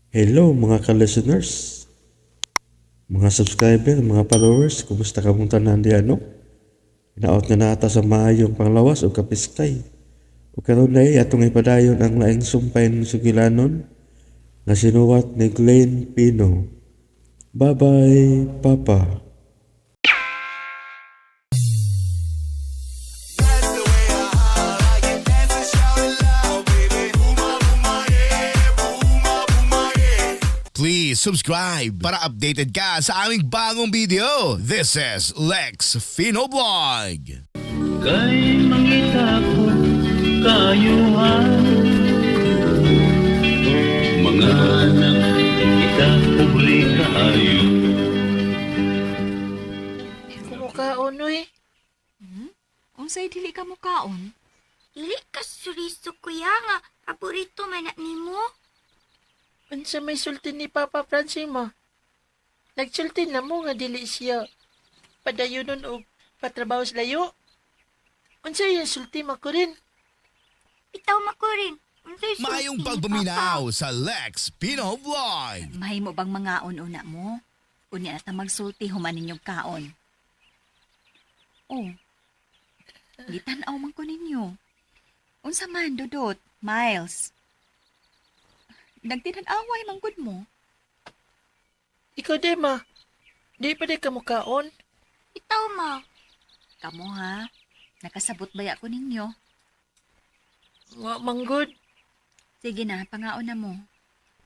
Hello mga ka-listeners, mga subscriber, mga followers, kumusta ka mong tanan di ano? Inaot nga nata sa maayong panglawas o kapiskay. O karon na atong ipadayon ang laing sumpay ng sugilanon na sinuwat ni Glenn Pino. Bye-bye, Papa. Please subscribe para updated ka sa aming bagong video. This is Lex Fino Vlog. Kay mangita ko kayuhan, mga anak kita pobre kaayo. Kumukaon, oy. Unsay dili ka mukaon? Dili ka suriso kuya nga, paborito man na nimo. Unsa may sulti ni Papa Francine mo? Nagsulti na mo nga dili siya padayonon og patrabaho sa layo. Unsa yung sulti mo ko rin? Bitaw makurin. Unsay sulti Mayong ni pagpaminaw sa Lex Pino Vlog. Mahimo bang mga una mo? Unya na ta magsulti human ninyong kaon. Oh. Gitan-aw man ko ninyo. Unsa man dudot, Miles? Nagtinan-away man gud mo. Ikaw di ma. Di pa di ka mukaon. Bitaw ma. Kamo ha? Nakasabot baya ko ninyo. Wa manggod. Sige na, pangaon na mo.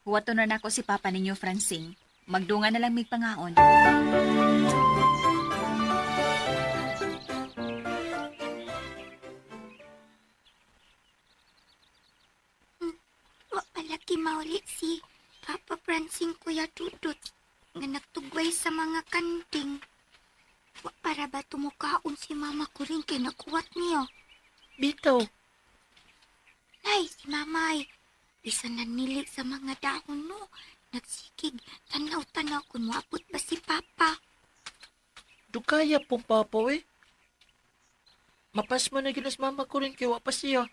Huwato na nako si Papa ninyo, Francine. Magdunga na lang mig pangaon. Wa palaki mauli si Papa Francine Kuya Dudut nga nagtugway sa mga kanding. Wa para ba tumukaon si mama ko rin kay nakuwat niyo? Bitaw. Nay, si mamay. Bisan nanili sa mga dahon no. Nagsikig, tanaw-tanaw kung maabot ba si Papa. Dukaya pong papa eh. Mapas mo na ginas mama ko rin kay wa pa siya.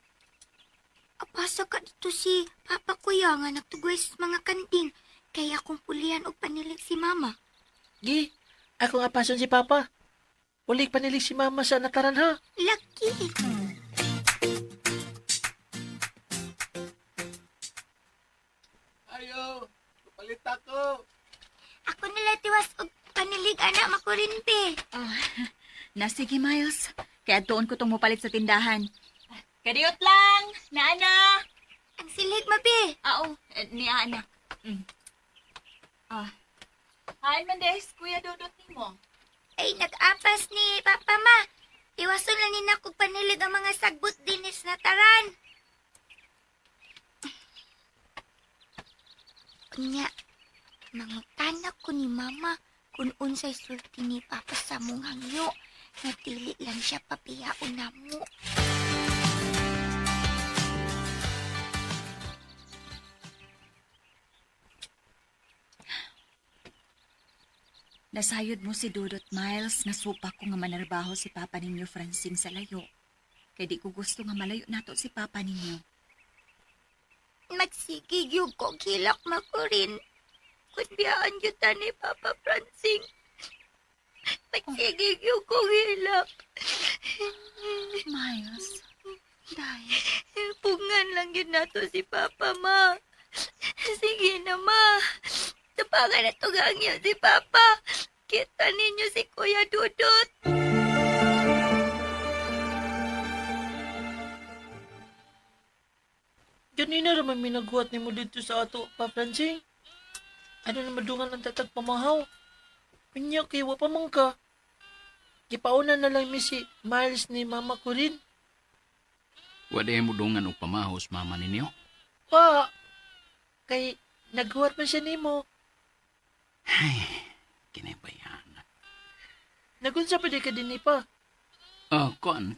Apasa ka dito si Papa Kuya nga nagtugway sa mga kanding. Kaya akong pulihan o panilig si mama. Gi, ako nga pason si Papa. Ulik panilig si mama sa nataran ha. Lucky. Ayo, palit ako. Ako nila tiwas og panilig anak makurinpe. Sige, Miles. Kaya doon ko tong mupalit sa tindahan. Kadiyot lang, naana. Ang silig mabi. Oo, ni Ana. Hi, Mendes. Kuya Dudot ni mo. Ay nag-apas ni Papa ma. Iwason lang nina kog panilig ang mga sagbot dinis na taran. Kunya, mangutana ko ni Mama kung unsay sulti ni Papa sa mong hangyo. Natili lang siya papiyaon na mo. Nasayod mo si Dudot, Miles. Nasupa ko nga manarbaho si Papa ninyo, Francine, sa layo. Kaya di ko gusto nga malayo nato si Papa ninyo. Magsigig yung kong hilak makurin. Kung biyaan yuta ni Papa Francine. Magsigig yung kong hilak. Miles, dahil... Pungan lang yun nato si Papa, ma. Sige na, ma. Tapangan na tugangyo si Papa. Kita ninyo si Kuya Dudut. Ganina naman minaguhat ni mo dito sa ato, Pa Francine. Ano na madungan ang tatag pamahaw? Pinya kay wa pa man ka. Gipauna na lang mi si Miles ni Mama ko rin. Waday mo dungan og pamahos mama ninyo. Pa, kay naghuwat man siya nimo. Ay, kinabayan. Nagunsa pa di ka din ni pa. Kuan,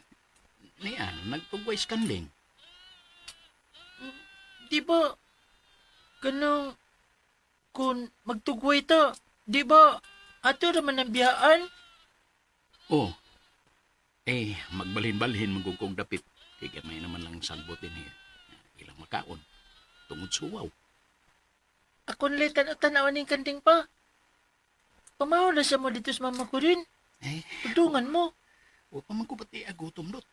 niyan, nagtugway skanding. Di ba, ganang, kung magtugway ta, di ba, ato naman ang biyaan? Oh, magbalhin-balhin magugong dapit. Kaya gamay naman lang salbot din ilang makaon. Tungod suwaw. akong litan at tanawan ng kanding pa. Pamahaw na siya mo dito sa mama ko rin. Eh, Pagdungan mo. huwag pa magkubati agutom dot.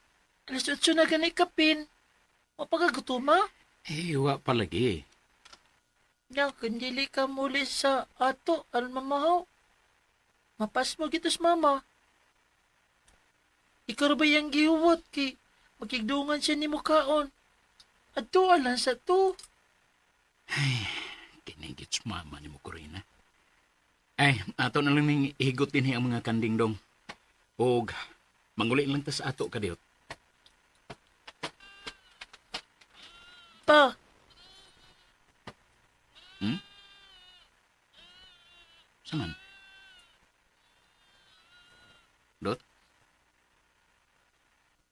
Alas 8 na ganay kapin. Mapagagutuma. Eh, wa palagi. Nga, kandili ka muli sa ato, aron mamahaw. Mapas mo gito sa mama. Ikaw ba yung gihuwat ki? Magkigdungan siya ni mukaon. At to, alam sa to. Kinigit mama ni mo ko rin, ha? Ay, ato na lang ning ihigot din ang mga kanding dong. Og, manguli lang ta sa ato ka diot. Pa, Saman? Dot?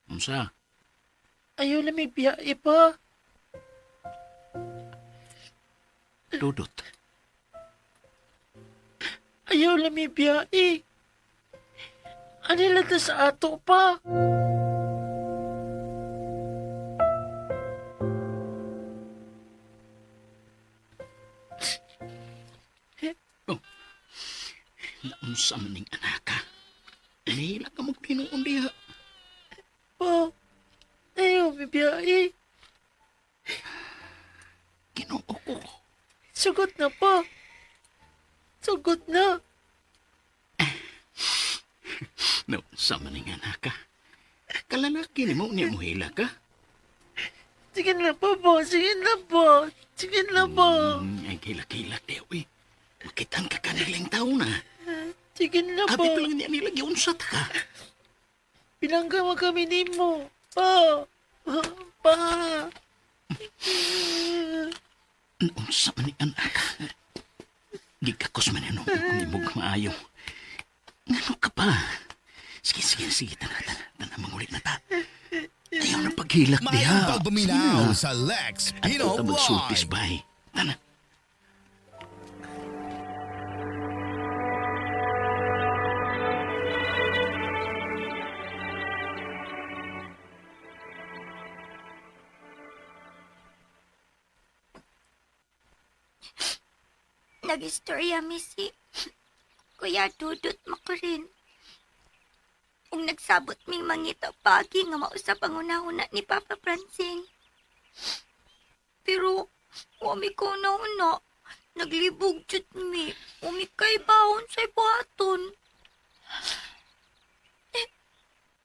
Unsa? ayaw lamig biyae pa. Dudot. Ayaw lamig biyae. Ano lang ta sa ato pa? Naunsa man ning anaka. Nahila ka mo tinuon diha. Pa, ayaw biyae. Ginoo ko. Sugot na pa. Sugot na. Naunsa man ning anaka. Kalalaki ni mo niya mo hila ka. Sige na pa ba? Sige na ba? Sige na ba? Ay kilak-kilak di uy. Makitang ka kanilang tao na. Sige na Abi ba? pa lang niya nilagi unsat ka. Pinangga mo kami ni mo. Pa. Pa. Naunsa man ni anaka. Gikakos man ano kung di mo maayo. Ngano ka pa? Sige, tana mangulit na ta. Ayaw na paghilak May diha. pagpaminaw sa Lex Pino Ato magsultis Vlog. bay. Tana. Nag-istorya mi si Kuya Dudut Makurin. Ug nagsabot ming mangita pagi nga mausap ang una-una ni Papa Francing. Pero, wami ko na naglibog jud mi. Umikay baon sa buhaton.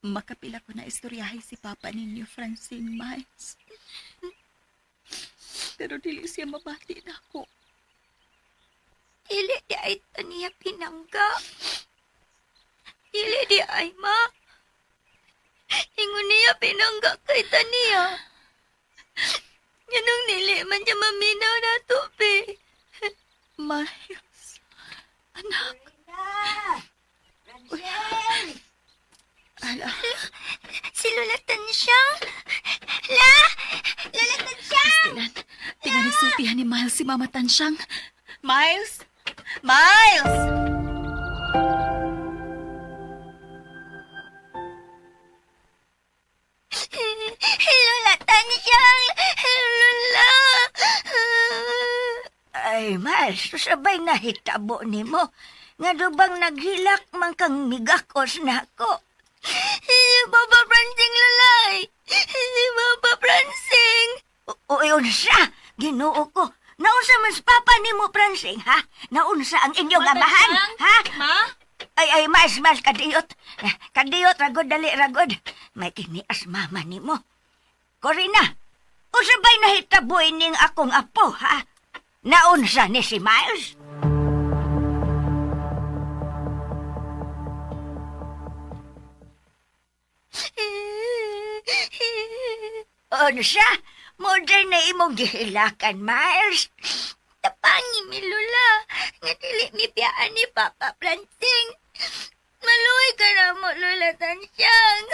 Makapila ko na istoryahay si Papa ninyo, Francine Miles. Pero dili siya mabati na ako. Dili di ay taniya pinangga. Dili di ay ma. Ingon niya pinangga kay taniya. Yanong nili man siya maminaw na tupi. Miles, anak. Ala, Si Lola Tansyang. Lola Tansyang! Dylan, tinanisultihan ni Miles si Mama Tansyang. Miles! Miles! Lola Tansyang! Lola! Ay, Miles, sabay na hitabo ni mo. Nga dubang naghilak man kang migakos na ako. Papa Francing, Lolay! Papa Francing! Uyon siya! Ginoo ko! Naunsa man sa papa ni mo, Francing, ha? Naunsa ang inyong amahan, ha? Ma? Ay, mas, kadiyot. Kadiyot, ragod, dali, ragod. May kinias mama ni mo. Corina, usabay na hitaboy ning akong apo, ha? Naunsa ni si Miles? Unsa? Modern na imong gihilakan, Miles. Tapangi mi Lula. Nga dili mi biyaan ni Papa Francing. Maluoy ka na mo, Lula Tansyang.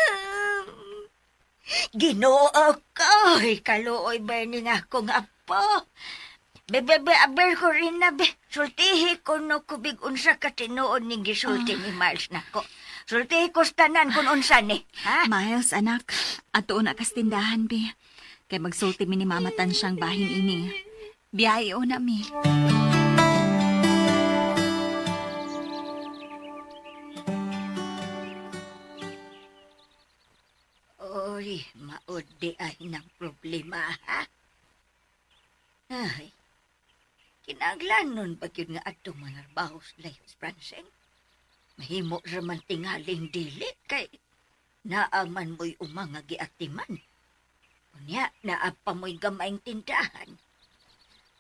Ginoo ko. Kaluoy ba ni nga akong apo? Bebe, aber ko rin na, be. Sultihi ko no kubig unsa ka tinuon ni gisulti ni Miles na ko. Sultihi ko sa tanan kung unsa ni, ha? Miles, anak. Ato na kastindahan, be. Kay magsulti mi ni Mama Tansyang bahin ini. Biyahe o na mi. di ay ng problema, ha? Ay, kinaglanon ba yun nga atong manarbaho sa layos, Francine? Mahimo raman tingaling dili kay naaman mo'y umanga giatiman. Unya, naapa mo'y gamayng tindahan.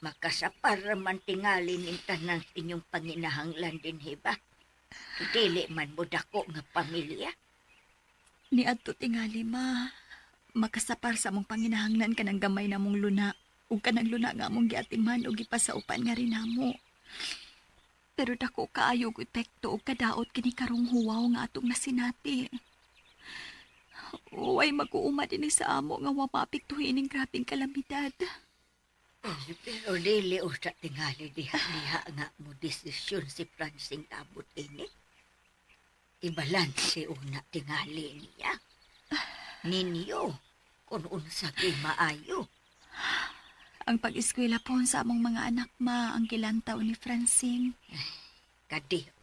Makasapar raman tingali ning tanan inyong panginahanglan din, hiba? Dili man mo dako nga pamilya. Ni adto tingali ma, makasapar sa mong panginahanglan ka ng gamay na mong luna ug kanang luna nga mong giatiman ug gipasaupan nga rin namo. Pero dako kaayo og epekto ug kadaot kini karong huwaw nga atong nasinati. Uway mag-uuma din sa amo nga wa maapektuhin ning grabeng kalamidad. Pero dili usa tingali diha nga mo desisyon si Francine abot ini. Ibalanse una tingali niya. Ninyo, kung unsa kay maayo. Ang pag-eskwela po sa among mga anak ma ang kilantaw ni Francine. Kadihot.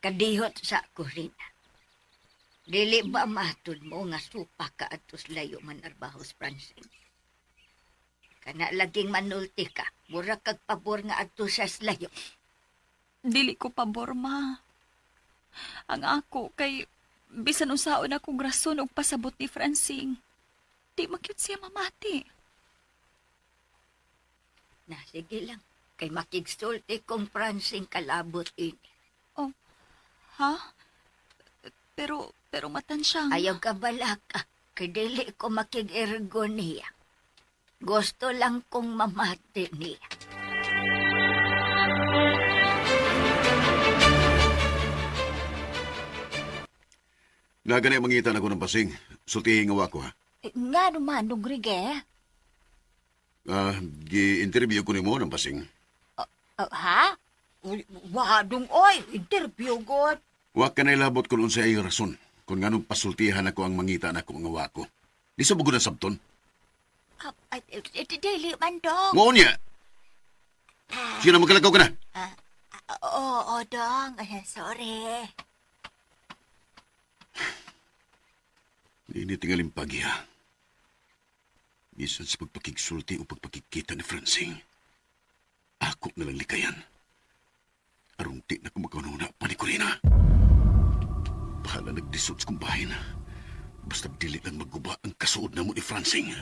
Kadihot sa ako rin. Dili ba matod mo nga supa ka atos layo manarbahos, Francine? Kana laging manulti ka, mura kag pabor nga atos sa layo. Dili ko pabor ma. Ang ako kay bisan unsaon akong rason og pasabot ni Francine. Di makyut siya mamati. Na, sige lang. Kay makigsulti kong Francine kalabot ini. Ha? Pero matan siyang... Ayaw ka bala ka, kay dili ko makig-ergo niya. Gusto lang kong mamati niya. Nagani mangitan ako ng pasing. Sultihin nga ako, ha? Nga naman, Rodriguez. Gi-interview ko ni mo ng pasing. Ha? Wadong, oy, interview god. Wa ka na ilabot kung unsa ay rason kung nganong pasultihan ako ang mangitan ako nga wako. Di sa bugod na sabton. Dili man dong. Ngoon niya! Sino magkalagaw ka na? Oo, dong. Sorry. Hindi tingaling pagi, ha? Bisan sa pagpakigsulti o pagpakikita ni Francine, ako nalang likayan. Arong di na kumakanuna pa ni Corina. Bahala nagdisod sa kong bahay na. Basta dili lang magguba ang kasuod na mo ni Francine.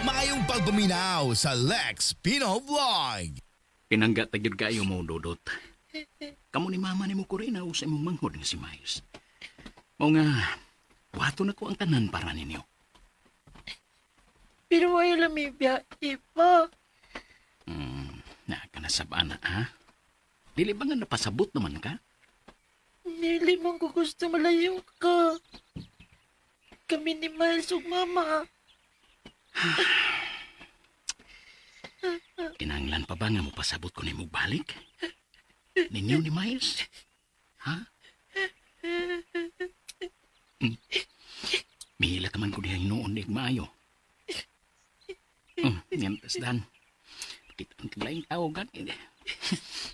Mayong pagbuminaw sa Lex Pino Vlog. Pinangga tagyod kayo mo, Dodot. Kamu ni mama ni mo ko rin sa imong manghod nga si Miles. Mao nga, wato na ko ang tanan para ninyo. Pero ay lami biya, ipa. Nakanasabana, ha? Dili ba nga napasabot naman ka? Nili mong ko gusto malayo ka. Kami ni Miles ug mama. Kinanglan pa ba nga mo pasabot ko ni mo balik? Ninyo ni Miles? Ha? Mihila ka man ko diha hinuon di maayo. Nyantas dan. Kita ang kaglaing tao gan.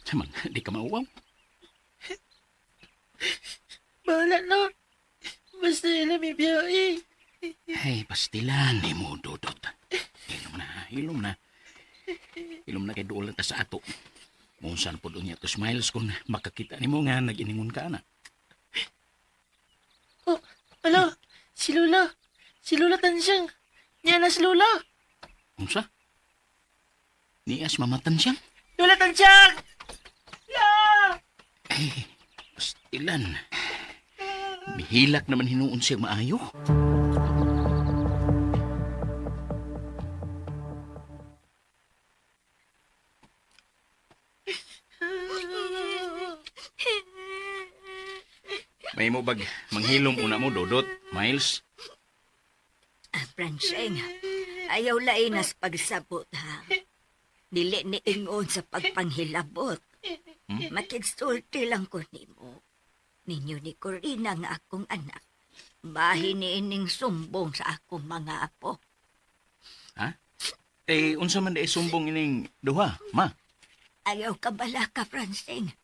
Saman, di ka mauwaw. Bahala na. Basta lami biya eh. Ay, pastilan ni mo, Dodot. Hilom na. Hilom na kay doon lang ta sa ato. Kung saan po doon niya to Smiles kung makakita ni mo nga nag-iningon ka na. Oh, ala, si Lola. Si Lola Tansyang. Niya na si Lola. Kung sa? Niyas mamatan siyang? Lola Tansyang! La! Ay, pastilan. Mihilak naman hinuon siya maayo. May mo bag manghilom una mo, Dodot, Miles? Francine, ayaw lainas pagsabot, ha? Dili ni ingon sa pagpanghilabot. Makigsulti lang ko nimo. Ninyo ni Corina nga akong anak. Bahin ni ining sumbong sa akong mga apo. Ha? Unsa man sumbong ining duha, ma? Ayaw ka bala ka, Francine.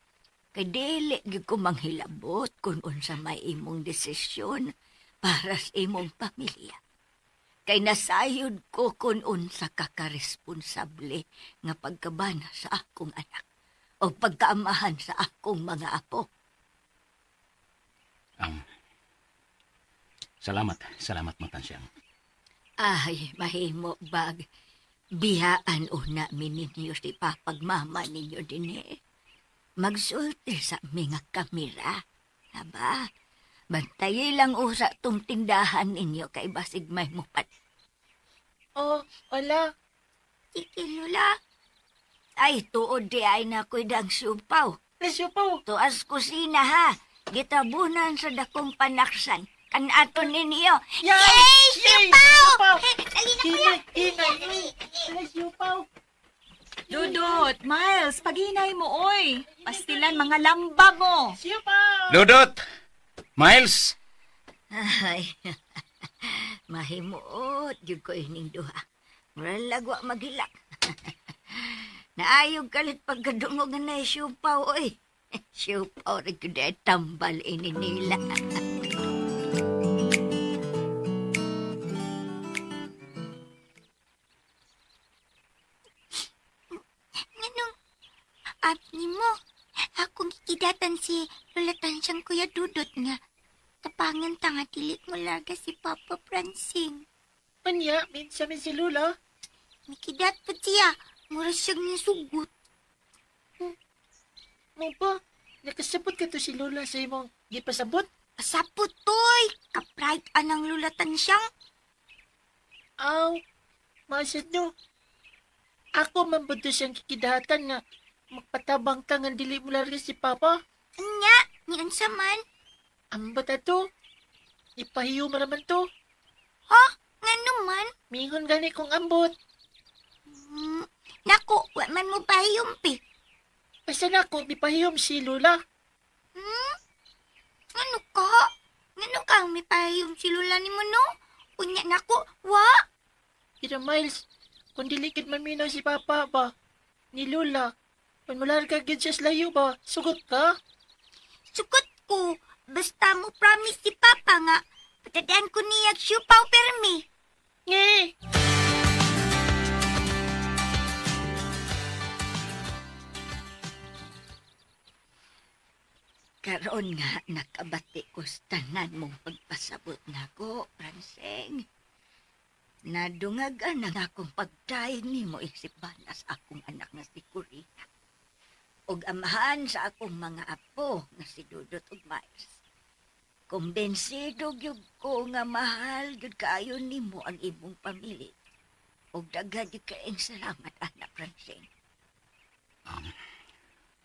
Kay dili gyud ko manghilabot kung unsa may imong desisyon para sa imong pamilya. Kay nasayod ko kung unsa ka karesponsable nga pagkabana sa akong anak o pagkaamahan sa akong mga apo. Salamat Matansyang. Ay, mahimo bag. Biyaan una ninyo si papagmama ninyo din eh. Magsulti sa mga kamera. Aba, bantayi lang usa tong tindahan ninyo kay basig may mupat. Oh, wala. Sige, Lula. Ay, tuod di ay na ko'y dang supaw. Nasupaw. Tuas kusina ha. Gitabunan sa dakong panaksan. Kanato ninyo. Yay! Supaw! Dali na Hinay! Nasupaw. Dudot, Miles, paghinay mo, oy. Pastilan mga lamba mo. Supaw! Dudot! Miles! Ay, mahimuot yun ko ining duha. Murang lagwa magilak. Naayog kalit pagkadungog na siupaw, oy. Siupaw rin ko dahil tambal ini nila. Anong abni mo? Akong ikidatan si Lola Tansyang Kuya Dudot nga. Tapangan tanga tilit mo larga si Papa Francing. Anya, minsan min si Lula. Mikidat pa siya. Mura siyang nisugot. Mo ba? Nakasabot ka to si Lula sa imong gipasabot? Pasapot toy. Kapride anang Lola Tansyang. Aw, masad no. Ako man ba to siyang kikidatan nga magpatabang ka nga dili mo larga si Papa? Anya, niyan sa man. Ang bata to? Ipahiyo mo naman to. Ha? Nga naman? Mingon gani kong ambot. Naku, wa man mo pahiyumpi. Basta na ako, mipahiyom si Lula. Ano ka? Ano ka may pahiyum si Lola ni mo no? Unya naku, wa? Ira Miles, kung dilikid man minaw si Papa ba? Ni Lula. Kung mularga gid siya sa layo ba? Sugot ka? Sukot ko. Basta mo promise si Papa nga. Patadaan ko niya siupaw permi. Nge! Karon nga nakabati ko sa tanan mong pagpasabot nako, Franceng. Nadungagan na akong pagdaig ni mo isip bana sa akong anak nga si Corina. Og amahan sa akong mga apo nga si Dudot ug Miles. Kumbensido gyud ko nga mahal gyud kaayo nimo ang imong pamilya. Og daghan gyud kaayong salamat anak Franceng.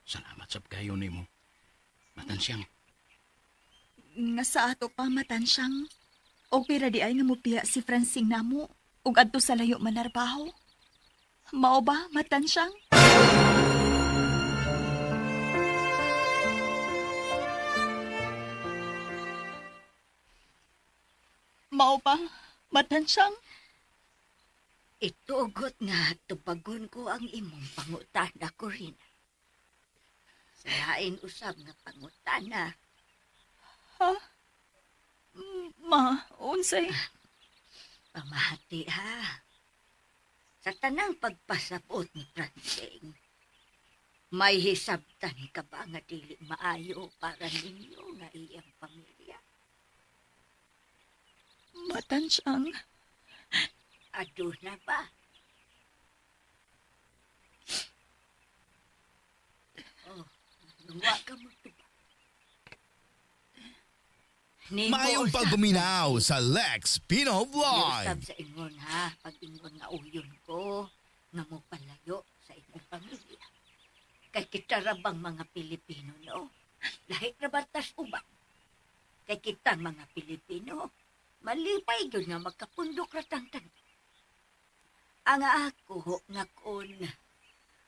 Salamat sa pagkayo nimo. Matansyang. Nga sa ato pa, Matansyang. O pira di ay nga mupiya si Francing namo. Ug adto sa layo manarbaho. Mao ba, Matansyang? Mao ba, Matansyang? Itugot nga tupagon ko ang imong pangutana ko rin. Sa lain usab nga pangutana. Ma, unsay? Pamahati ha. Sa tanang pagpasabot ni Francing, may hisabtan ka ba nga dili maayo para ninyo nga iyang pamilya? Matansyang. Aduna ba? Oh, luwa ka mo to ba? Mayong pagbuminaw sa Lex Pino Vlog. Usab sa ingon ha, pag ingon nga uyon ko, nga mo palayo sa inyong pamilya. Kay kita rabang mga Pilipino, no? Lahit na batas uban. Kay kita mga Pilipino, malipay yun nga magkapundok ratang-tan. Ang ako nga kun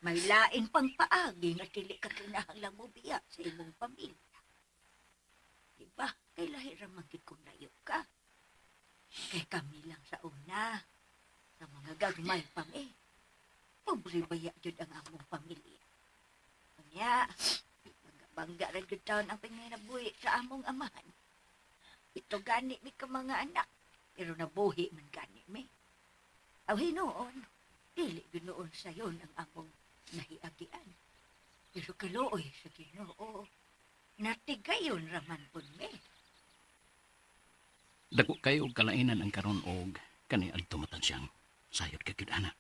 may lain pang paagi nga dili ka kinahanglang mo biya sa imong pamilya. Diba? Kay lahir ramang kung layo ka. Kay kami lang sa una, sa mga gagmay pa mi. Pobre baya jud ang among pamilya. Kanya, bangga ra gyud taon ang panginabuhi sa among amahan. Ito gani mi ka mga anak, pero nabuhi man gani mi. Aw hinuon, dili ginoon sayon ang among nahiagian. Pero kaluoy sa Ginoo, natigayon raman pud mi. Dako kayo og kalainan ang karon og kani adto matansiyang sayod ka gyud ana.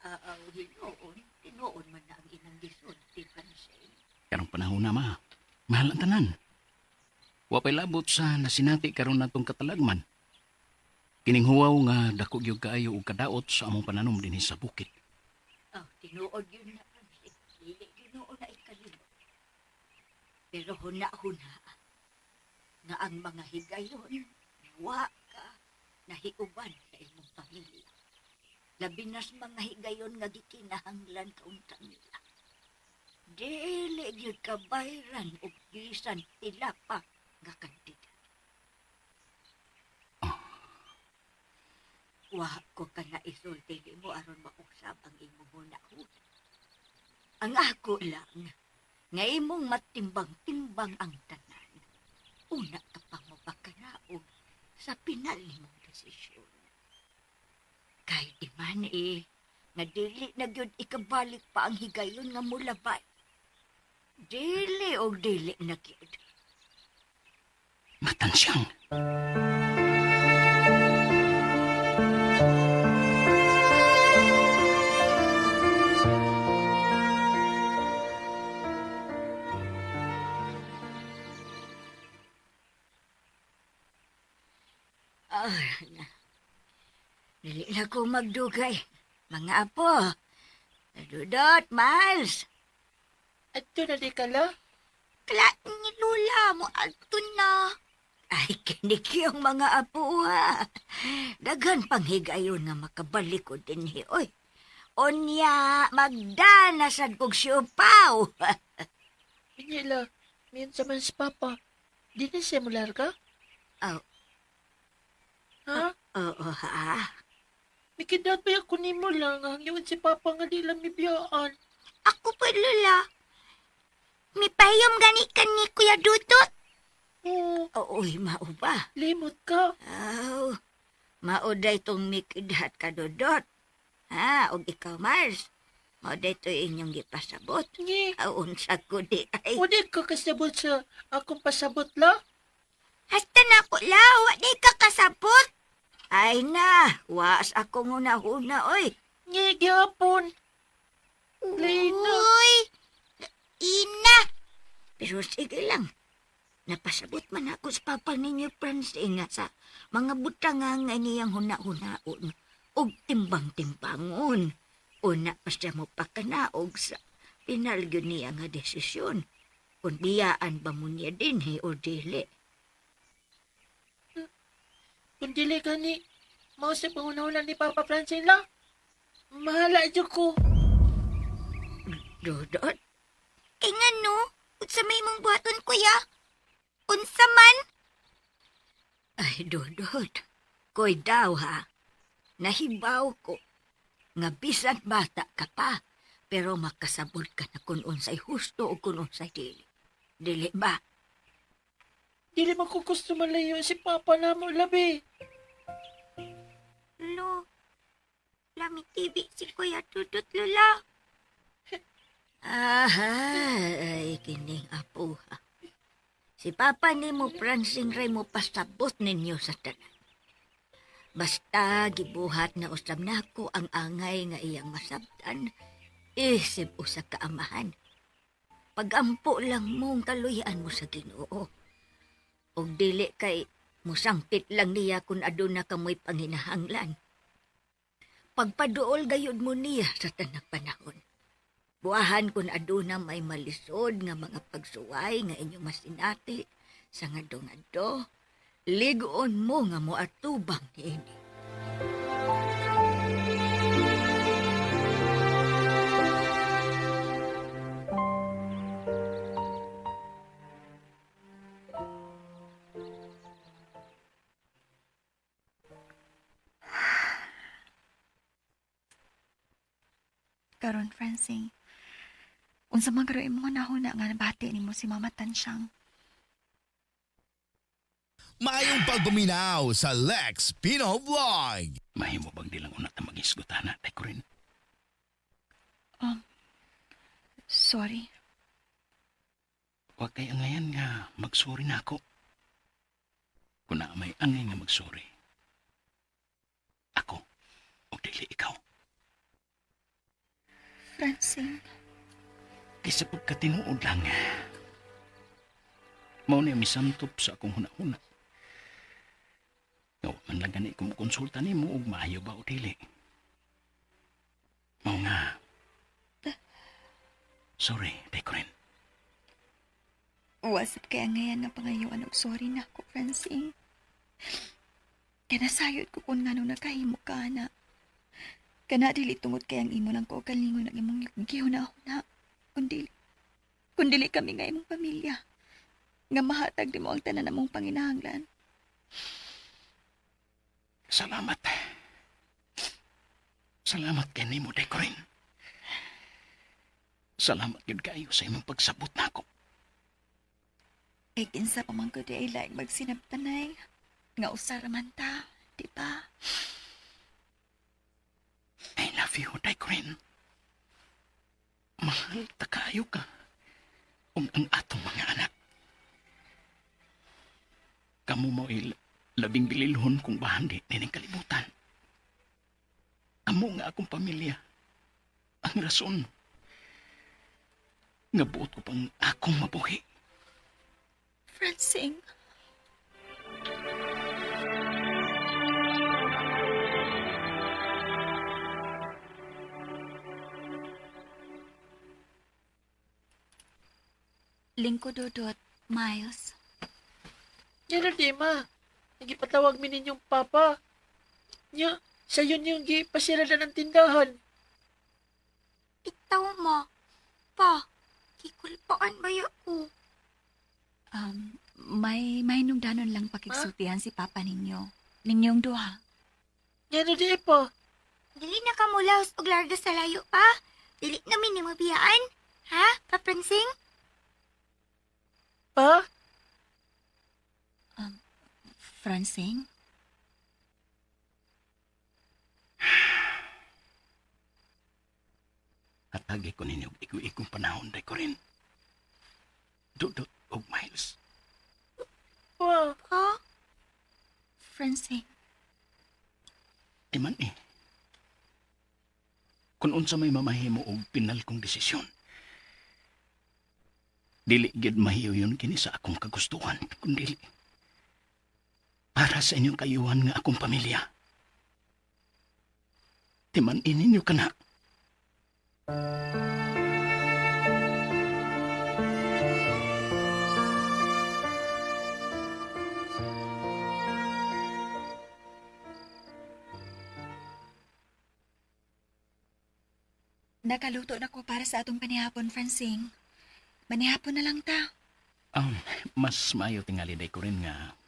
Aw hinuon, tinuon man na ang inang gisulti Francine. Karong panahon na ma, mahal ang tanan. Wa pay labot sa nasinati karon natong katalagman. Kining huwaw nga dako gyud kaayo og kadaot sa among pananom dinhi sa bukid. Aw tinuod yun na Francine, dili Ginoo na ikalimot. Pero huna-huna nga ang mga higayon, wa ka nahiuban sa imong pamilya. Labi nas mga higayon nga gikinahanglan kaunta nila. Dili gyud ka bayran og bisan tila pa nga kantidad. Wa ko ka na isulti mo aron mausab ang imong hunahuna. Ang ako lang nga imong matimbang-timbang ang tanan. Una ka pang mapakanaog sa pinal nimong desisyon. Kahit di man nga dili na gyud ikabalik pa ang higayon nga mulabay. Dili og dili na gyud. Matansyang. Dili na ko magdugay. Mga apo, Dudot, Miles. Adto na di kala? Kala ni Lula mo adto na. Ay, kinig yung mga apo ha. Daghan panghigayon nga makabalik ko din oy. Onya, magdana sad kog siupaw. Pinyela, miyan sa man si Papa. Di na siya mo larga? Oh, Ha? oo ha. Mikidat ba ako ni mo lang ang yun si Papa nga di lang mibiyaan. Ako pa, Lula. Mipayom gani ka ni Kuya Dudot. Oo, Uy, mao ba? limot ka. Aw, mauday tong mikidhat ka, Dudot. Ha, og ikaw, Mars. Mauday to inyong gipasabot. Ngi, Unsa ko di ay. wala ka kasabot sa akong pasabot la. Hasta na ko lawa, di ka kasabot. Ay na, was ako nguna-huna, oy. Ngi, gihapon. Lina. Uy, ina. Pero sige lang. Napasabot man ako sa papa ninyo, Francine, nga sa mga butangan nga niyang huna-hunaon o timbang-timbangon. Una pa siya mo pakanaog sa pinalgyo niya nga desisyon. Kung biyaan ba mo niya din, o dili. Kung dili ka ni, mao sa pangunahunan ni Papa Francine la. Mahala dyan ko. Dodot? Eh nga no, unsa may mong buhaton, kuya? Unsa man? Ay, Dodot, koy daw ha. Nahibaw ko. Nga bisan bata ka pa, pero makasabot ka na kung unsay husto o kung unsay dili. Dili ba? Dili man ko gusto malayo si Papa na mo labi. Lo, lami TV si Kuya Dudot, Lula. Ay, kining apo ha. Si Papa ni mo, Francine Ray mo pasabot ninyo sa tanan. Basta gibuhat na usab nako ang angay nga iyang masabtan, isip usa ka amahan. Pagampo lang mong kaluyan mo sa Ginoo. Og dili kay musangkit lang niya kung aduna kamoy panginahanglan. Pagpaduol gayud mo niya sa tanang panahon. Buahan kung aduna may malisod nga mga pagsuway nga inyong masinati sa ngadong-ado, ligoon mo nga mo atubang niini. Karon, Francine, Unsa man garo imong nahuna nga nabati nimo si Mama Tansyang? Mayong pagpaminaw sa Lex Pino Vlog. Mahimo bang dilang una ta mag-isgutana, day ko rin. Sorry. Huwag kay angayan nga magsuri na ako. Kung na may angay nga magsuri. Ako, o dili ikaw. Francine, Kaysa pagkatinuod lang. Mao na misantop sa akong hunahuna. Nga man lang gani kung konsulta ni mo og maayo ba o dili. Mao nga. Sorry, day ko rin. wasap kaya ngayon na pangayuan og sorry na ako, Francine. Kanasayod ko kung nga nung nakahimo ka na. Kana dili tungod kayang imo lang ko kalingon ng imong gihuna-huna. Kundili kami nga imong pamilya. Nga mahatag di mo ang tanan namong panginahanglan. Salamat. Salamat kay nimo, day ko rin. Salamat yun kayo sa imong pagsabot na ako. Kay kinsa pa man ko di ay laing magsinabtanay. Nga usara man ta, di ba? I love you, day ko rin. Mahal ta kayo ka. Ang atong mga anak. Kamu mo labing bililhon kung bahandi nining kalibutan. Kamu nga akong pamilya. Ang rason. Nga buot ko pang akong mabuhi. Francine. Lingko Dodot, Miles. Yan na di ma. Nagipatawag mi ninyong papa. Nya, siya yun yung gipasirada ng tindahan. Itaw mo. Pa, kikulpaan ba ko? May nungdanon lang pakigsultihan si Papa ninyo. Ninyong duha. Yan na di pa. Dili na ka mulaos og larga sa layo pa. Dili namin ni mabiyaan. Ha, Papransing? Pa? Francine? Hatagi ko ninyo iku-ikong panahon, day ko rin. Dudot og Miles. Pa? Pa? Francine? Di man eh. Kung unsa may mamahimo og pinal kong desisyon. Dili gid mahiyo yun kini sa akong kagustuhan, kundi para sa inyong kayuhan nga akong pamilya. Timan ininyo ka na. Nakaluto na ko para sa atong panihapon, Francine. Manihapon na lang ta. Mas maayo tingali day ko rin nga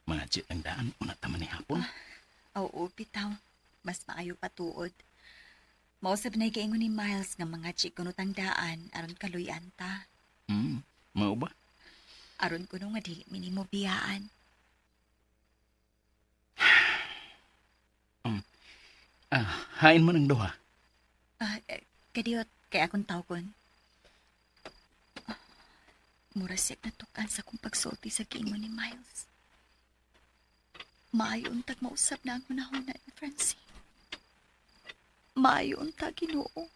mga jit ang daan una taman ni hapon. Oo, bitaw. Mas maayo patuod. Mausap na ikaingon ni Miles nga mga chikunutang daan aron kaluyan ta. Mao ba? Aron kuno nga dili minimo biyaan. Hain mo ng duha. Kadiyot kay akong tawgon. Mura siya natukan sa kong pagsulti sa giingon ni Miles. Maayo untag mausap na ang hunahuna ni Francine. Maayo untag, Ginoo.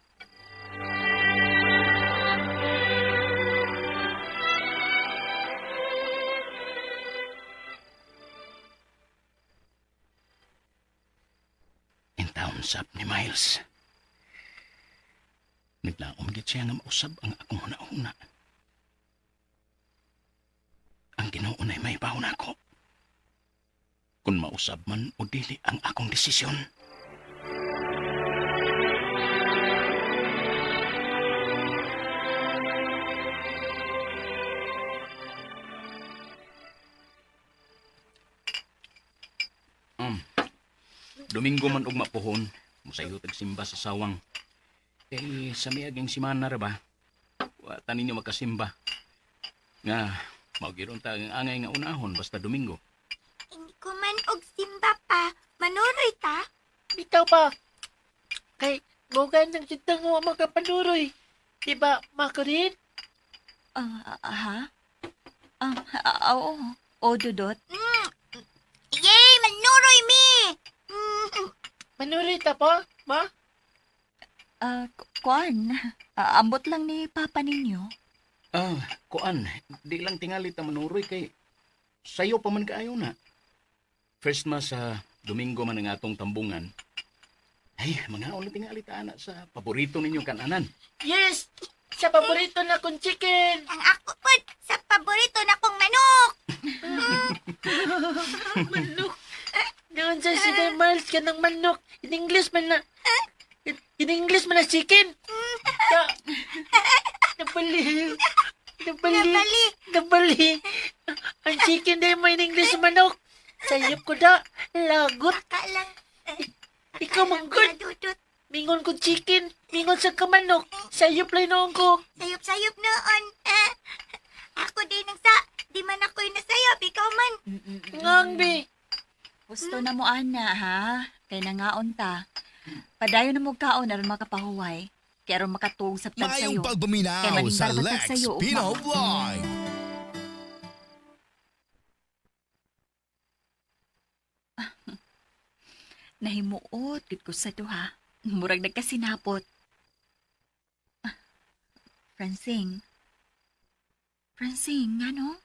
Intawon sab ni Miles. Naglaom gid siya nga mausab ang akong hunahuna. Ang Ginoo nay may bawo na ako. Kung mausab man o dili ang akong desisyon. Domingo man og mapuhon, musayot og simba sa sawang. Kay sa miaging simana ra ba? ta ninyo makasimba. Nga, maugiron ta ang angay nga unahon basta Domingo. Hindi ko man og simba pa. Manuroy ta. Bitaw pa. Kay, bugan ng kitang mo makapanuroy. Diba, Makorin? Ha? Oo. O, Dudot. Yay! Manuroy mi! Manuroy ta pa, ma? Kuan. Ambot lang ni Papa ninyo. Kuan, di lang tingali ta manuroy kay sayo pa man kaayo na. First mas sa Domingo man ang atong tambungan. Ay, mga ulit tingali ta ana sa paborito ninyo kananan. Yes! Sa paborito na kong chicken! Ang ako po sa paborito na kong manok. Manok! Ngayon sa si Miles ka ng manok. In English man na... In English man na chicken. Ya. Nabali. Ang chicken dahil mo in English manok. Sayop ko da. Lagot. Kalang Ikaw manggod. Dudot. Mingon ko chicken. Mingon sa kamanok. Sayop lang noon ko. Sayop-sayop noon. Ako din ang sa... Di man ako'y nasayop. Ikaw man. Ngang be. Gusto na mo, ana, ha? Kay nangaon ta. Padayon na mo kaon aron makapahuway. Kaya aron makatuog sa tag sayo. Mayong pagbuminaw Kaya maning sa barbantag Lex sayo, Pino ugma. Vlog. Nahimuot, gid ko sa duha. Murag nagkasinapot. Francine. Francine, ano?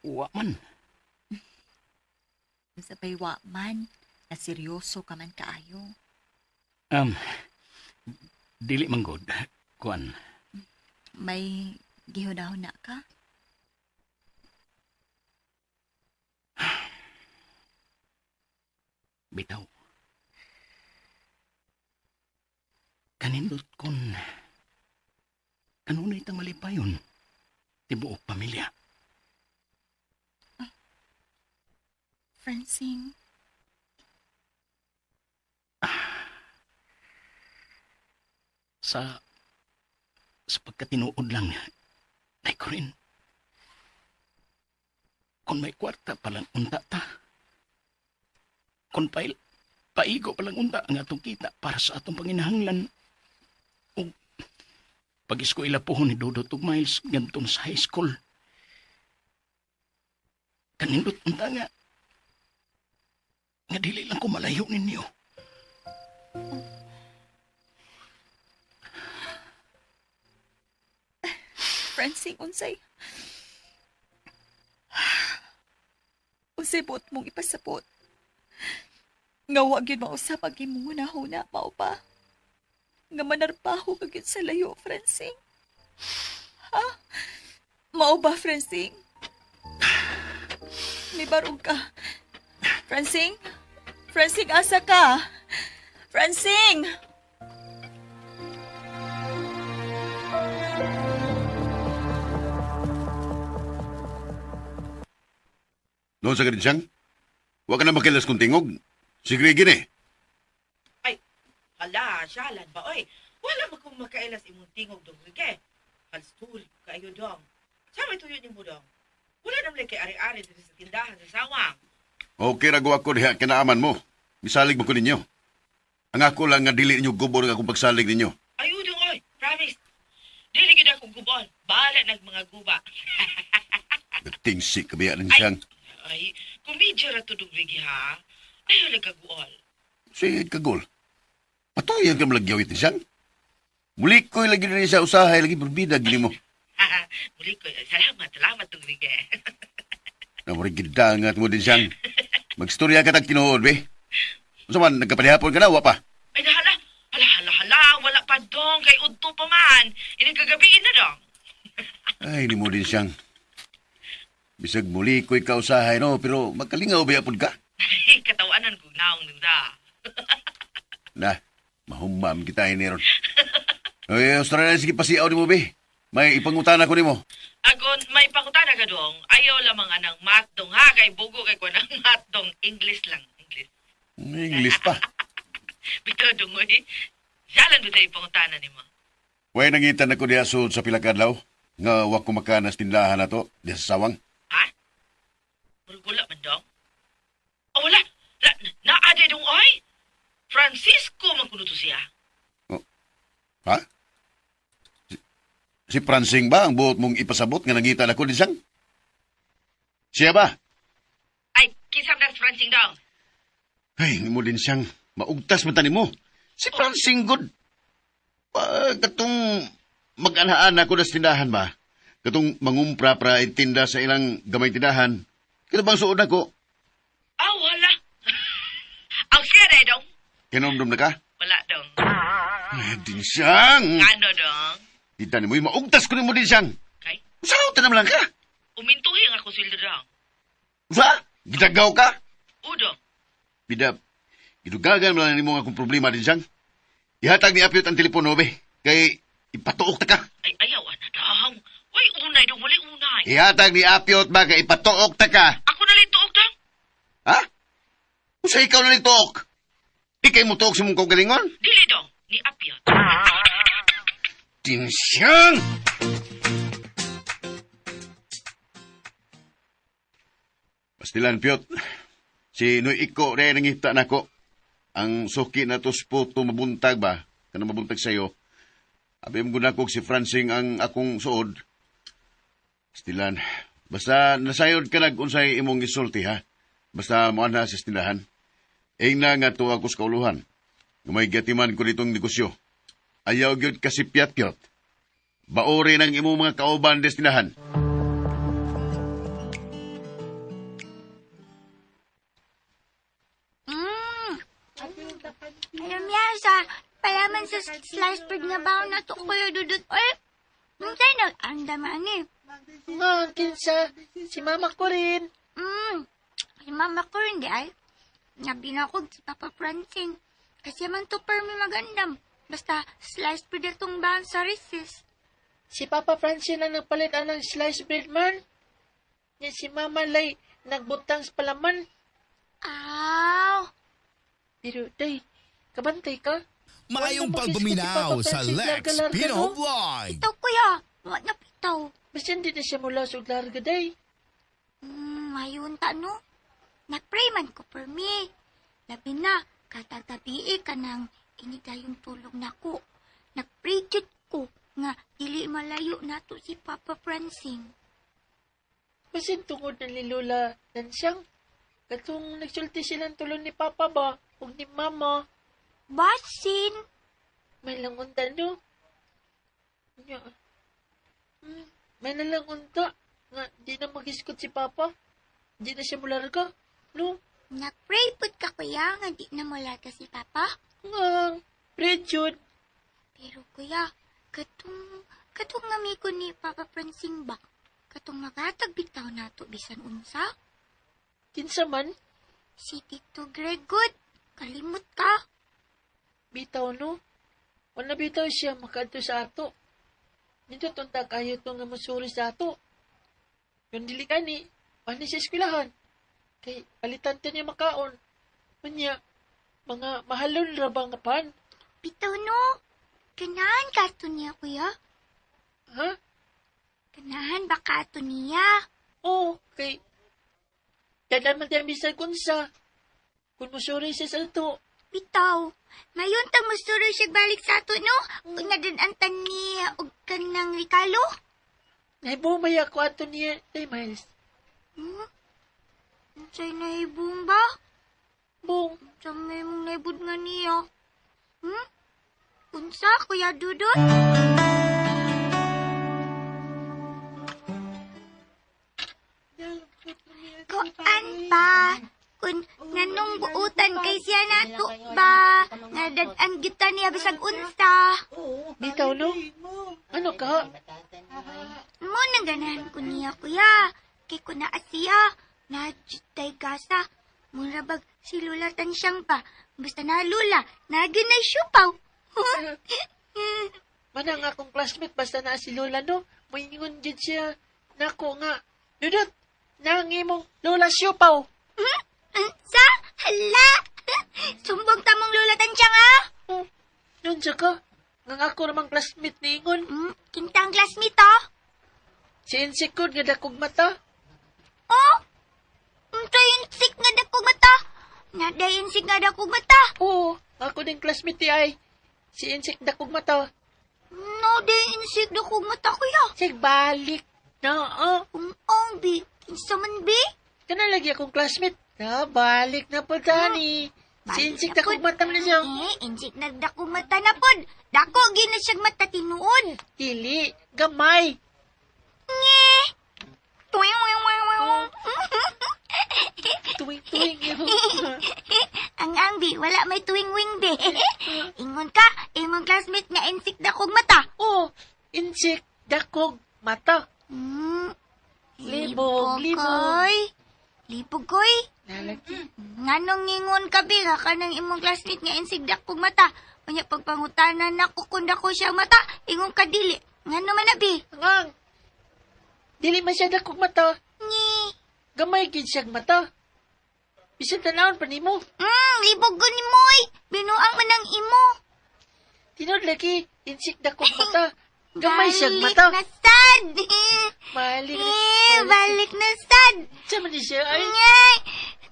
Uwa man. Sa paywa man, na seryoso ka man kaayo. Dili manggod. Kuan, May gihudahon na ka? bitaw. Kanindot kon. Kanunay tang malipayon. Tibuok pamilya. Francine, Sa pagkatinuod lang, ay ko rin. Kung may kwarta palang unta ta. Kung paigo palang unta ang atong kita para sa atong panginahanglan. O pag-eskwela po ni Dodot ug Miles gantong sa high school. Kanindot unta nga. Nga dili lang ko malayo ninyo. Francine, unsay? Unsay buot mong ipasapot? Nga wag yun mausap ang imong hunahuna, mao pa. Nga manarpaho ka gyud sa layo, Francine. Ha? Mao ba, Francine? May barog ka. Francine? Francine, asa ka? Francine! Doon sa Garinsang, huwag ka na makilas kong tingog. Sige, gini. Hala, syalan ba, oy? Wala ba kung makailas imong tingog dong rige? Halstool, kayo dong. Sa may tuyo ni mo dong. Wala naman kay ari-ari dito sa tindahan sa sawang. Okay, rago ako diha, kinaaman mo. Misalig mo ko ninyo. Ang ako lang nga dili ninyo gubo ng akong pagsalig ninyo. Ayo dong, oy. Promise. Dili gid akong gubon. Bahala nag mga guba. Natingsi kabiya ng siyang. Ay, kumidyo ra to dong rige ha. Ayaw nagkaguol. Si Kagol. Patuyan ka malagyawit ni siyang. Muli ko'y lagi na sa usahay, lagi berbida gini mo. Muli ko, salamat dong rige. Namarigidangat mo din siyang. Magstorya ka tag tinuod, be. Masa man, nagkapanihapon ka na, wapa. Ay, hala, wala pa dong. Kay udto pa man. Ining kagabiin na dong. Ay, ni mo din siyang. Bisag muli ko'y kausahay, no? Pero magkalingaw ba yapod ka? Ay, katawanan ko naong nunda. Na, mahumam kita ini ron. Ay, Australia, sige pasiaw ni mo, be. May ipangutan ako ni mo. Agon, may pangutana ka dong. Ayaw lamang anang mat dong ha. Kay bugo kay ko ng mat dong. English lang. English. English pa. Bitaw dong oy. Yalan ba tayo pangutanan ni mo? Way nangitan ako diha sud sa pila ka adlaw nga wa ko makanas tindahan nato diha sa sawang. Ha? Wala man dong? Oh, wala. Naade dong, oy. Francisco man kuno to siya. Ha? Si Francing ba ang buot mong ipasabot nga nangitan ako disang? Siya ba? Ay, kisam na Francing dong. Ay, mo din siyang maugtas man tani mo. Si Francing good. Katong mag-anhaan ako na tindahan ba? Katong mangumpra-pra tinda sa ilang gamay tindahan. Kaya bang suod ako? Ah, wala. Ang siya na dong. Kinomdom na ka? Wala dong. Ay, din siyang. Ano dong? Kita ni mo, maugtas ko ni mo din siyang. Kay? Saan ka naman lang ka? Umintuhi ang ako sildo dong. Sa? Gitagaw ka? Udo. Bida, idugagan mo lang ni mo akong problema din siyang. Ihatag ni Apyot ang telepono, be. Kay ipatuok ta ka. Ay, ayaw na dong. Uy, unay dong. Wala unay. Ihatag ni Apyot ba kay ipatuok ta ka. Ako na rin tuog dong. Ha? Kung sa ikaw na rin tuok. Ikay mo tuok sa mong kaugalingon? Dili dong. Ni Apyot. Tinsyang! Pastilan, Pyot. Si Noy Iko rin nangita na ko. Ang suki na to sputo mabuntag ba? Kanang mabuntag sa'yo. Abi mo guna ko si Francing ang akong suod. Pastilan. Basta nasayod ka nag-unsay imong isulti, ha? Basta mo na sa stilahan. Na nga to ako sa kauluhan. May gatiman ko ditong negosyo. Ayaw gyud kasi piyat-piyat. Baori ng imong mga kauban destinahan. Alam niya sa palaman sa sliced bread nga baon na to kuya dudut. Oy, mungkay nag-andaman eh. Nga, kinsa, si mama ko rin. Si mama ko rin di ay. Nabinakog si Papa Francine. Kasi man to permi magandam. Basta sliced bread itong bahan sa recess. Si Papa Francine ang nagpalit ng sliced bread man. Yan si mama lay nagbutang sa palaman. Aw! Pero, day, kabantay ka? Mayong Wala na pagbuminaw mag-isip si sa Papa Francis, Lex larga-larga, Pino no? Vlog. Ito kuya. Wala na pitaw. Basta hindi na siya mula sa larga, day. Mayun ta no. Nagpray man ko for me. Labi na, katagabi ka nang inigayong tulog na ko. Nagpray jud ko nga dili malayo nato si Papa Francine. Kasi tungod na ni Lola Nansiyang. Katong nagsulti silang tulong ni Papa ba? Huwag ni Mama. Basin! May langunta, no? Nya. May nalangunta. Nga, di na mag-iskot si Papa. Di na siya mularga. No? Nagpray pud ka kuya nga di na malaga si Papa. Nga, Rejud. Pero kuya, katong namigo ni Papa Francine ba? Katong magatag bitaw nato bisan unsa? Kinsa man, Si Tito Gregod, kalimot ka. bitaw, no? Wala bitaw siya makaadto sa ato. Dito tunta kayo to nga masuri sa ato. Yung dili ka ni, paano siya eskwelahan? Kay palitan to niya makaon. Manya, mga mahalon ra ba nga pan? Bitaw no, ganahan ka to niya kuya. Ha? Ganahan ba ka to niya? Oo, kay dadan man tayo bisag kunsa. Kung masuri siya sa ato. Bitaw, mayon tang musturo siya balik sa ato no? Kung nadanantan niya og kanang Ricalo. Naibumaya ko ato niya, day Miles. Unsay naibong ba? Bong, Unsang may mong naibod nga niya? Unsa, Kuya Dudut? Kuan pa. Kun nganong buutan kay siya nato ba? Nadadan kita niya bisag unsa. bitaw, no? Ano ka? Mo nang ganahan ko niya, kuya. Kay ko na siya. Najitay gasa. Murabag si Lula Tansyang pa. Basta na Lula, naginay syupaw. Manang akong classmate basta na si Lola, no? Mayingon dyan siya. Nako nga. Dudot, nangi mong Lola Siopaw. Sa? Hala! Sumbong tamong Lula Tansyang, ha? Noon siya ka? Nga ako namang classmate ni Ingon. Kintang classmate oh. Si Insikod nga dakog mata. Oh? Unsa insik nga dakong mata? Nada insik nga dakong mata. Oo, ako din classmate ni ay. Si Insik dakog mata. Nada insik dakong mata kuya. Sig balik na, Ang bi. Kinsa man bi? Kana lagi akong classmate. Na, balik na po tani. Si Insik dakog mata na siya. Insik na dakong mata na pod. Dako gina siyang mata tinuod. Dili, gamay. Nye. Tuwing, wing, wing, wing. Tuwing-tuwing. Ang bi, wala may tuwing wing bi. Ingon ka, imong classmate nga insik dakong mata. Oo, Insik dakog mata. Libog, libog. Libog koy. Lalaki. Nganong ngingon ka bi nga kanang imong classmate nga insik dakong mata. Unya pagpangutanan nako kung dako siya mata, ingon ka dili. Ngano man na bi? Ngang. Dili man siya dakog mata. Ni. Gamay gid siyang mata. Bisan tanawon pa nimo. Libog ko ni Moy. Binuang man ang imo. Tinod lagi, Insik dakog mata. Gamay siyang mata. Balik na sad. Balik. Balik na sad. Sama ni siya ay. Ngay.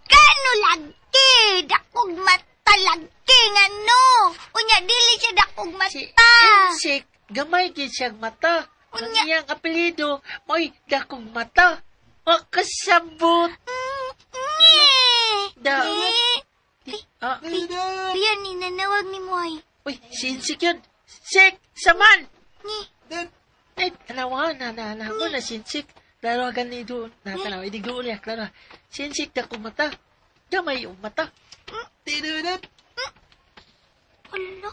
Kano lagi? Dakog mata lagi nga no. Unya dili siya dakog Si mata. Insik, gamay gid siyang mata. Ang Unya. iyang apelido, mo'y dakog mata. O kasabot. Nye. Da. Eh, Ah, Kuya ni nanawag ni Moy. uy, si Insik yun. Sik, saman. Nye. Ay, tanawa na ko na si Insik. Klaro agad ni doon. Tanawa, idig doon niya, klaro. Si Insik dakog mata. Gamay yung mata. Tinunod. Ala.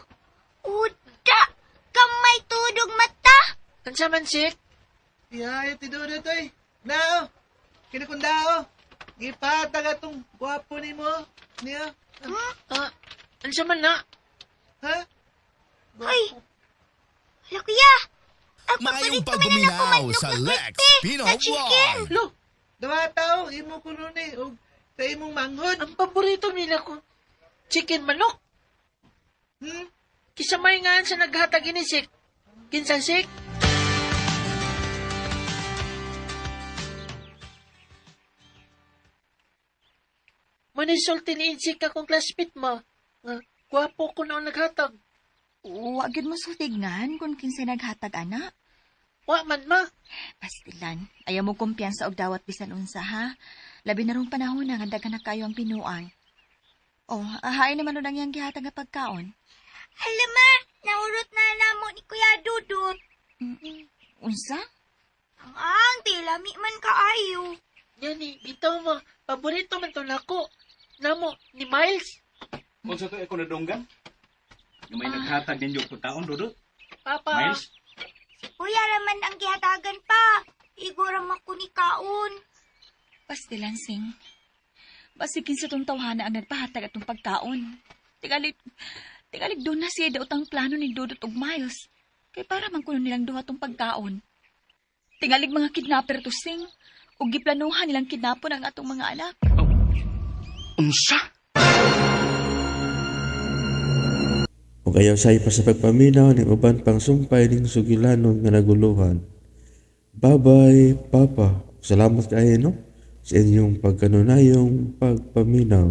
Uda. Kamay tudog mata. Ang saman, Sik. Iya, tidur na toy. Nao, kinakundao. Ipatag atong gwapo ni mo. Niya, Ah, ang saman na. ha? Ay. Ala kuya. Ang Maayong paborito man na pagbuminaw sa Lex Pino Vlog. Lo, Dawa tao, imo kuno ni. O, sa imong manghod. ang paborito nila ko, chicken manok. Kisamay nga sa naghatag ini, Sik. Kinsa, Sik? Manisulti ni Insik akong classmate mo. Nga, gwapo ko na ang naghatag. Wa gyud mo sutignan kung kinsa naghatag ana. Wa man ma. Pastilan, ayaw mo kumpiyansa og dawat bisan unsa ha. Labi na rong panahon na nga daghan na kayo ang pinuang. Oh, ahain naman nun ang iyang gihatag nga pagkaon. Alam ma, naurot na namo ni Kuya Dudut. Unsa? Ang tilami man kaayo. Yan ni, bitaw mo. Paborito man to nako. Namo, ni Miles. Kung sa to ako nadunggan, yung may naghatag ninyo ko taon, Dudut. Papa. Miles, Kuya raman ang gihatagan pa. Iguram ako ni Kaon. Pastilan sing. Basikin sa tong tawhana ang nagpahatag atong pagkaon. Tingalig doon na siya daot ang plano ni Dudut ug Miles. Kay para man kuno nilang duha tong pagkaon. Tingalig mga kidnapper to sing. Ug giplanuhan nilang kidnapon ang atong mga anak. unsa? Ug ayaw say pa sa pagpaminaw ning uban pang sumpay ning sugilanon nga naguluhan. Bye-bye, Papa. Salamat kayo, no? Sa inyong pagkanunayong pagpaminaw.